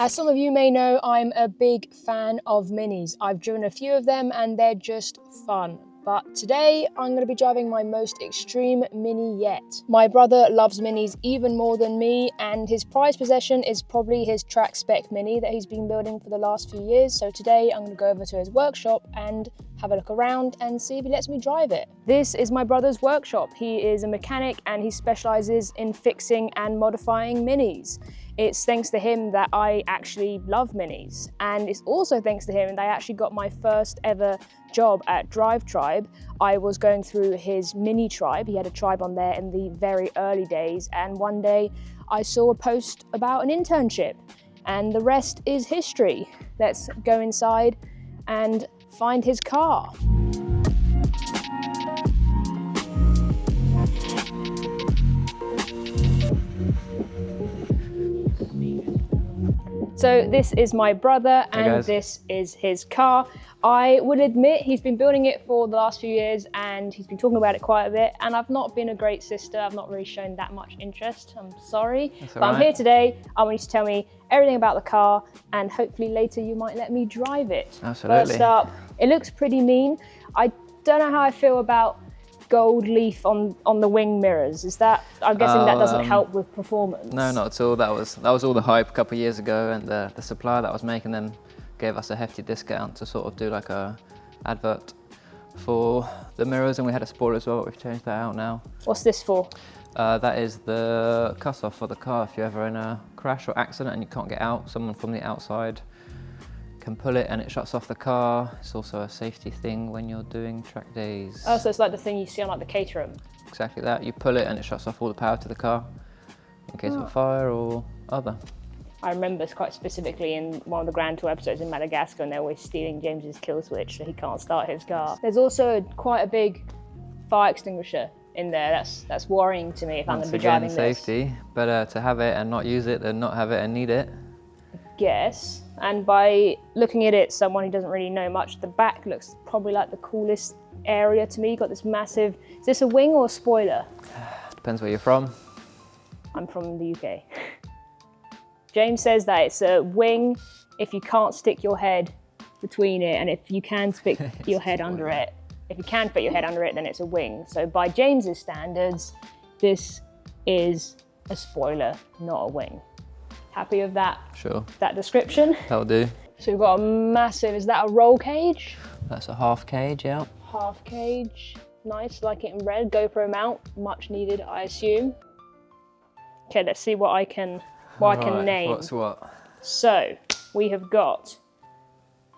As some of you may know, I'm a big fan of minis. I've driven a few of them and they're just fun. But today I'm going to be driving my most extreme mini yet. My brother loves minis even more than me, and his prized possession is probably his track spec mini that he's been building for the last few years. So today I'm going to go over to his workshop and have a look around and see if he lets me drive it. This is my brother's workshop. He is a mechanic and he specializes in fixing and modifying minis. It's thanks to him that I actually love minis, and it's also thanks to him that I actually got my first ever job at Drive Tribe. I was going through his mini tribe. He had a tribe on there in the very early days, and one day I saw a post about an internship, and the rest is history. Let's go inside and find his car. So this is my brother and this is his car. I would admit he's been building it for the last few years and he's been talking about it quite a bit, and I've not been a great sister. I've not really shown that much interest. I'm sorry. But I'm here today. I want you to tell me everything about the car, and hopefully later you might let me drive it. Absolutely. First up, it looks pretty mean. I don't know how I feel about gold leaf on the wing mirrors. Is that, I'm guessing that doesn't help with performance? No, not at all. That was all the hype a couple of years ago, and the supplier that was making them gave us a hefty discount to sort of do like a advert for the mirrors, and we had a spoiler as well. We've changed that out now. What's this for? That is the cutoff for the car. If you're ever in a crash or accident and you can't get out, someone from the outside can pull it and it shuts off the car. It's also a safety thing when you're doing track days. Oh, so it's like the thing you see on like the caterum. Exactly that. You pull it and it shuts off all the power to the car in case of a fire or other. I remember quite specifically in one of the Grand Tour episodes in Madagascar, and they're always stealing James's kill switch so he can't start his car. There's also quite a big fire extinguisher in there. That's worrying to me if I'm going to be driving this. Safety. Better to have it and not use it than not have it and need it. Guess. And by looking at it, someone who doesn't really know much, the back looks probably like the coolest area to me. You've got this massive, is this a wing or a spoiler? Depends where you're from. I'm from the UK. James says that it's a wing if you can't stick your head between it, and if you can stick your head under it. If you can fit your head under it, then it's a wing. So by James's standards, this is a spoiler, not a wing. Happy with that? Sure. That description? That'll do. So we've got a massive, is that a roll cage? That's a half cage, yeah. Half cage, nice, like it in red. GoPro mount, much needed, I assume. Okay, let's see what I can name. What's what? So we have got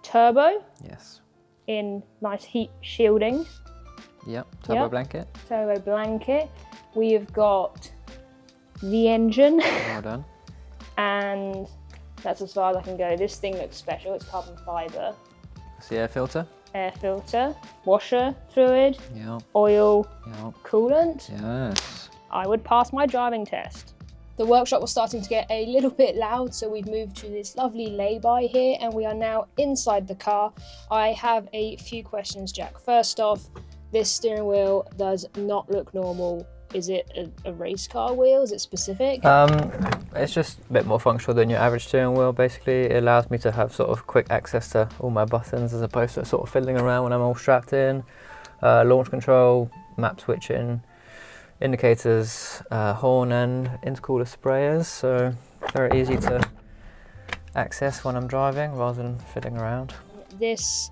turbo. Yes. In nice heat shielding. Yep, turbo blanket. Turbo blanket. We have got the engine. Well done. And that's as far as I can go. This thing looks special. It's carbon fibre. It's the air filter. Air filter, washer fluid, Yep. oil, Yep. coolant. Yes. I would pass my driving test. The workshop was starting to get a little bit loud, so we've moved to this lovely lay-by here, and we are now inside the car. I have a few questions, Jack. First off, this steering wheel does not look normal. Is it a race car wheel? Is it specific? It's just a bit more functional than your average steering wheel. Basically, it allows me to have sort of quick access to all my buttons as opposed to sort of fiddling around when I'm all strapped in. Launch control, map switching, indicators, horn and intercooler sprayers. So very easy to access when I'm driving rather than fiddling around. This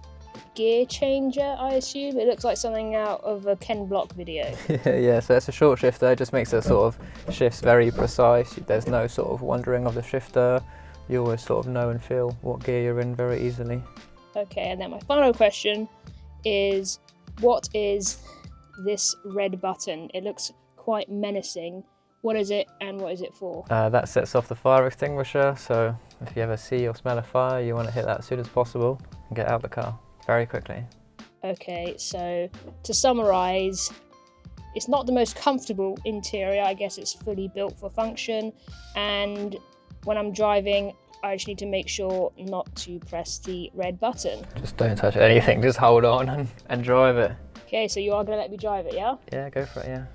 gear changer, I assume? It looks like something out of a Ken Block video. Yeah, so it's a short shifter. It just makes it sort of shifts very precise. There's no sort of wandering of the shifter. You always sort of know and feel what gear you're in very easily. Okay, and then my final question is, what is this red button? It looks quite menacing. What is it and what is it for? That sets off the fire extinguisher, so if you ever see or smell a fire, you want to hit that as soon as possible and get out of the car very quickly. Okay, so to summarise, it's not the most comfortable interior. I guess it's fully built for function, and when I'm driving, I just need to make sure not to press the red button. Just don't touch anything, just hold on and drive it. Okay, so you are going to let me drive it, yeah? Yeah, go for it, yeah.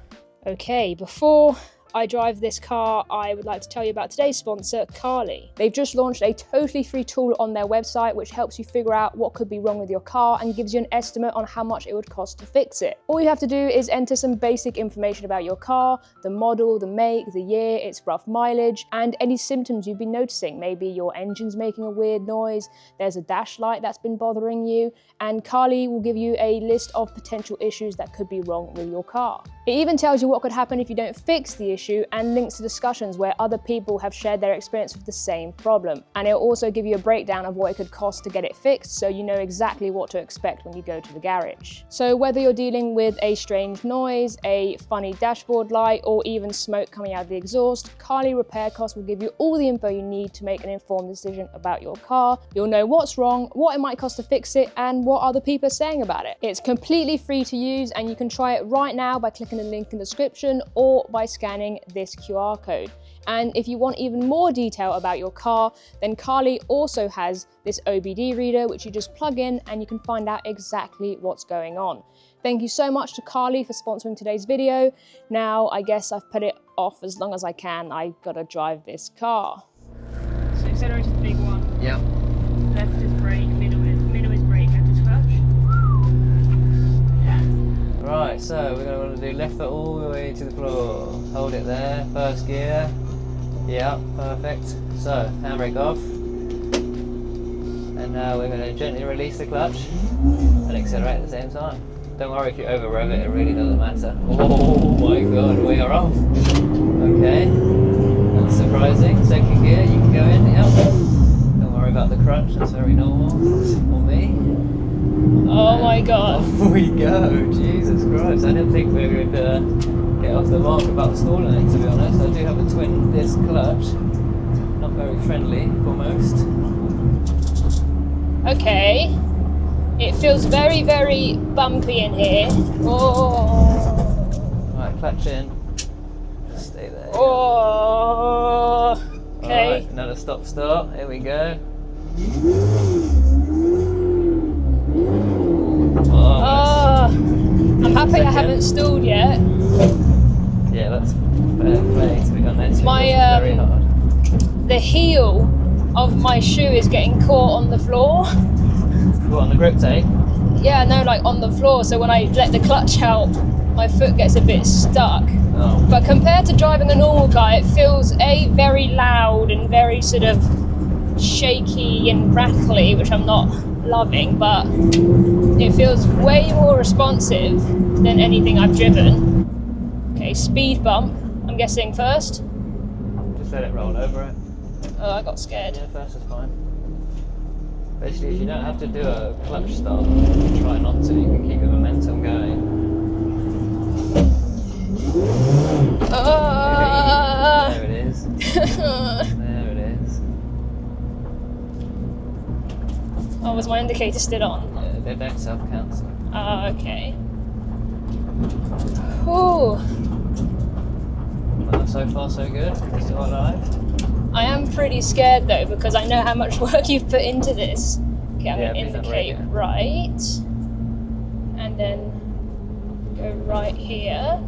Okay, before I drive this car, I would like to tell you about today's sponsor, Carly. They've just launched a totally free tool on their website which helps you figure out what could be wrong with your car and gives you an estimate on how much it would cost to fix it. All you have to do is enter some basic information about your car, the model, the make, the year, its rough mileage, and any symptoms you've been noticing. Maybe your engine's making a weird noise, there's a dash light that's been bothering you, and Carly will give you a list of potential issues that could be wrong with your car. It even tells you what could happen if you don't fix the issue and links to discussions where other people have shared their experience with the same problem. And it'll also give you a breakdown of what it could cost to get it fixed, so you know exactly what to expect when you go to the garage. So whether you're dealing with a strange noise, a funny dashboard light, or even smoke coming out of the exhaust, Carly Repair Costs will give you all the info you need to make an informed decision about your car. You'll know what's wrong, what it might cost to fix it, and what other people are saying about it. It's completely free to use, and you can try it right now by clicking the link in the description or by scanning this QR code. And if you want even more detail about your car, then Carly also has this OBD reader which you just plug in and you can find out exactly what's going on. Thank you so much to Carly for sponsoring today's video. Now I guess I've put it off as long as I can. I gotta drive this car. So accelerator's the big one. Yep. Left is brake, middle is brake, left is clutch. Right, so we're going to want to do left foot all the way to the floor. Hold it there, first gear. Yeah, perfect. So, handbrake off. And now we're going to gently release the clutch and accelerate at the same time. Don't worry if you over rev it, it really doesn't matter. Oh my god, we are off. Okay, that's surprising. Second gear, you can go in, yep. Don't worry about the crunch, that's very normal. Or me. Oh my god. Off we go, Jesus Christ. I didn't think we would get off the mark about stalling it, to be honest. I do have a twin disc clutch. Not very friendly for most. Okay. It feels very, very bumpy in here. Oh. Right, clutch in. Just stay there. Oh. Okay. Alright, another stop start. Here we go. I'm happy I haven't stalled yet. Yeah, that's fair play to be honest. My very hard. The heel of my shoe is getting caught on the floor. What, on the grip tape? Yeah, no, like on the floor. So when I let the clutch out, my foot gets a bit stuck. Oh. But compared to driving a normal car, it feels very loud and very sort of shaky and rattly, which I'm not loving, but it feels way more responsive than anything I've driven. Okay, speed bump, I'm guessing first. Just let it roll over it. Oh, I got scared. Yeah, first is fine. Basically, if you don't have to do a clutch start, try not to, you can keep the momentum going. There it is. There it is. Oh, was my indicator still on? Yeah, they don't self-cancel. Okay. Ooh. Well, so far so good. Still alive. I am pretty scared though, because I know how much work you've put into this. Okay, I'm Yeah, going to indicate right, and then go right here.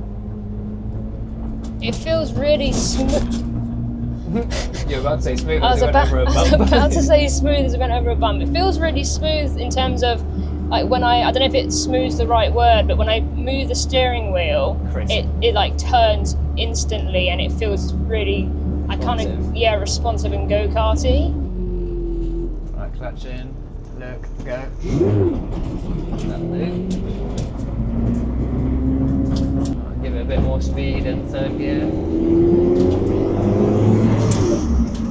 It feels really smooth. You're about to say smooth I was as it went over a bump. about to say smooth as it went over a bump. It feels really smooth in terms of, like, when I don't know if it's smooth's the right word, but when I move the steering wheel, it like turns instantly and it feels really, responsive and go-karty. Right, clutch in, look, go. That'll do. Right, give it a bit more speed in third gear.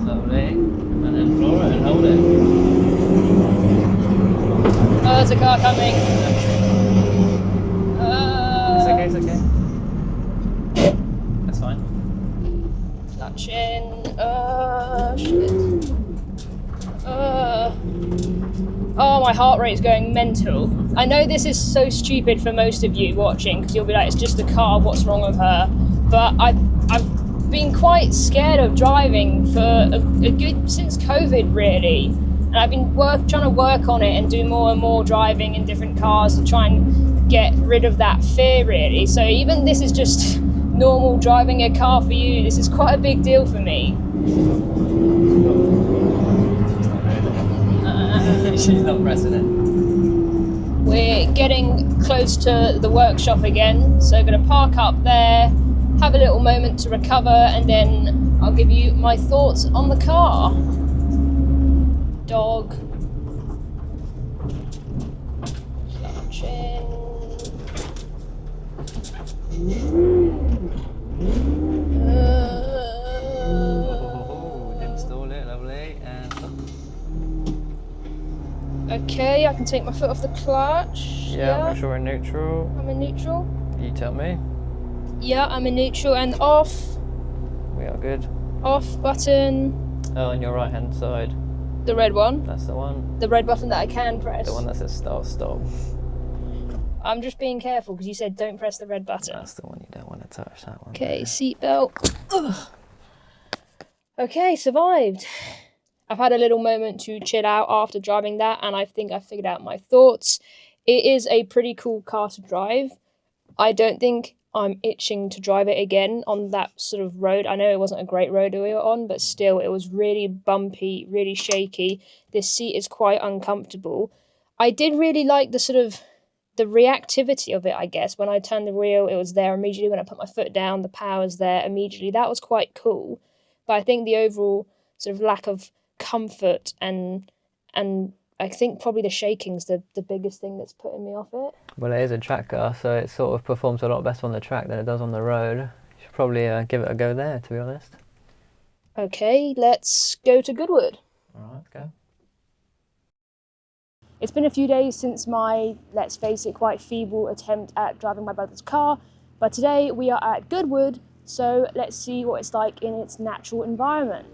Lovely. And then floor it and hold it. Oh, there's a car coming. It's okay. That's fine. Clutch in. Shit. Oh, my heart rate's going mental. I know this is so stupid for most of you watching, because you'll be like, it's just a car, what's wrong with her? But I've been quite scared of driving for a good, since COVID really. And I've been trying to work on it and do more and more driving in different cars to try and get rid of that fear really. So even this is just normal driving a car for you. This is quite a big deal for me. She's not pressing it. We're getting close to the workshop again, so I'm going to park up there, have a little moment to recover, and then I'll give you my thoughts on the car. Dog. Clutch in. Install it, lovely. And Okay, I can take my foot off the clutch. yeah, make sure we're in neutral. I'm in neutral. You tell me. Yeah, I'm in neutral and off. We are good. Off button. Oh, on your right hand side. The red one. That's the one. The red button that I can press. The one that says start stop. I'm just being careful because you said don't press the red button. That's the one you don't want to touch, that one. Okay, seatbelt. Okay, survived. I've had a little moment to chill out after driving that, and I think I figured out my thoughts. It is a pretty cool car to drive. I don't think I'm itching to drive it again on that sort of road. I know it wasn't a great road we were on, but still, it was really bumpy, really shaky. This seat is quite uncomfortable. I did really like the sort of the reactivity of it, I guess. When I turned the wheel, it was there immediately. When I put my foot down, the power's there immediately. That was quite cool. But I think the overall sort of lack of comfort and I think probably the shaking's the biggest thing that's putting me off it. Well, it is a track car, so it sort of performs a lot better on the track than it does on the road. You should probably give it a go there, to be honest. Okay, let's go to Goodwood. All right, let's go. It's been a few days since my, let's face it, quite feeble attempt at driving my brother's car, but today we are at Goodwood, so let's see what it's like in its natural environment.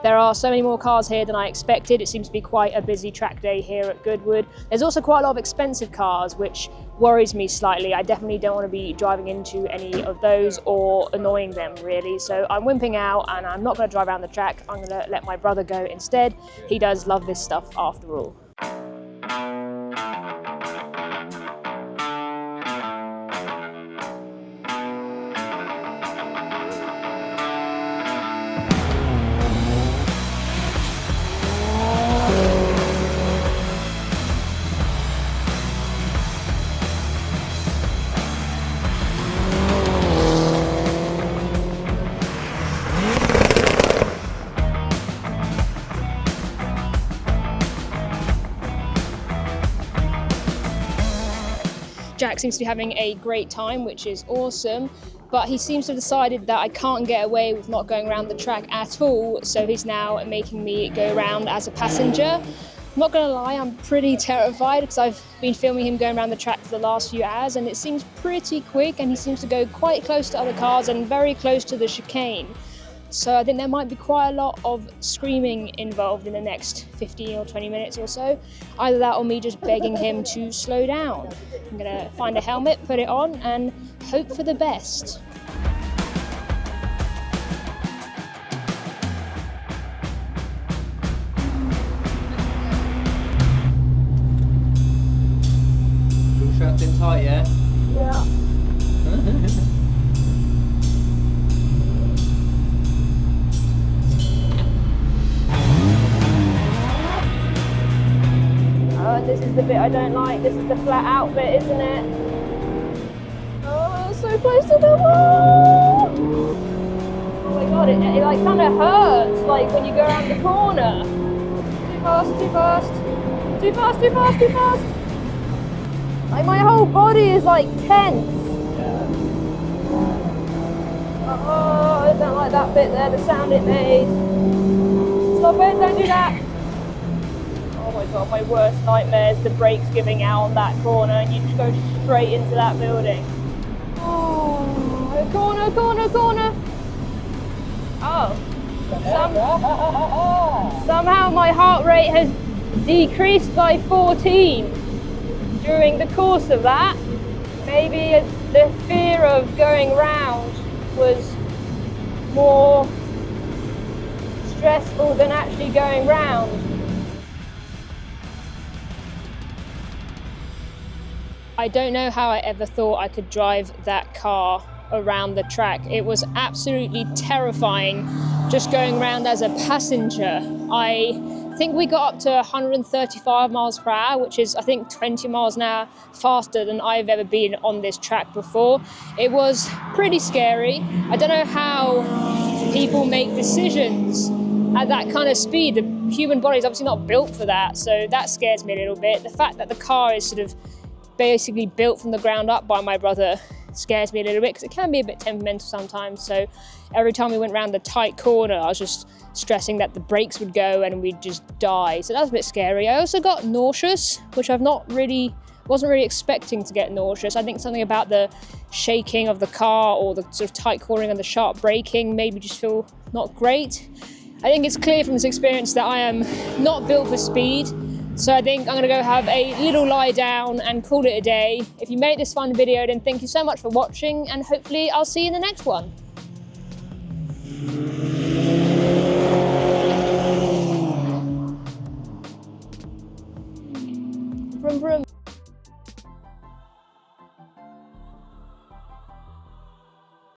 There are so many more cars here than I expected. It seems to be quite a busy track day here at Goodwood. There's also quite a lot of expensive cars, which worries me slightly. I definitely don't want to be driving into any of those or annoying them, really. So I'm wimping out and I'm not going to drive around the track. I'm going to let my brother go instead. He does love this stuff after all. Jack seems to be having a great time, which is awesome, but he seems to have decided that I can't get away with not going around the track at all, so he's now making me go around as a passenger. I'm not gonna lie, I'm pretty terrified because I've been filming him going around the track for the last few hours and it seems pretty quick and he seems to go quite close to other cars and very close to the chicane. So I think there might be quite a lot of screaming involved in the next 15 or 20 minutes or so. Either that or me just begging him to slow down. I'm gonna find a helmet, put it on, and hope for the best. All strapped in tight, yeah? Yeah. This is the bit I don't like. This is the flat out bit, isn't it? Oh, so close to the wall! Oh my god, it like kind of hurts, like when you go around the corner. Too fast, too fast. Too fast, too fast, too fast. Like my whole body is like tense. Oh, I don't like that bit there, the sound it made. Stop it, don't do that. Oh my god, my worst nightmare is the brakes giving out on that corner and you just go straight into that building. Oh, corner, corner, corner. Oh. Somehow my heart rate has decreased by 14 during the course of that. Maybe the fear of going round was more stressful than actually going round. I don't know how I ever thought I could drive that car around the track. It was absolutely terrifying just going around as a passenger. I think we got up to 135 miles per hour, which is I think 20 miles an hour faster than I've ever been on this track before. It was pretty scary. I don't know how people make decisions at that kind of speed. The human body is obviously not built for that, so that scares me a little bit. The fact that the car is sort of basically built from the ground up by my brother scares me a little bit, because it can be a bit temperamental sometimes. So every time we went around the tight corner, I was just stressing that the brakes would go and we'd just die. So that was a bit scary. I also got nauseous, which wasn't really expecting to get nauseous. I think something about the shaking of the car or the sort of tight cornering and the sharp braking made me just feel not great. I think it's clear from this experience that I am not built for speed. So I think I'm gonna go have a little lie down and call it a day. If you made this fun video, then thank you so much for watching, and hopefully I'll see you in the next one.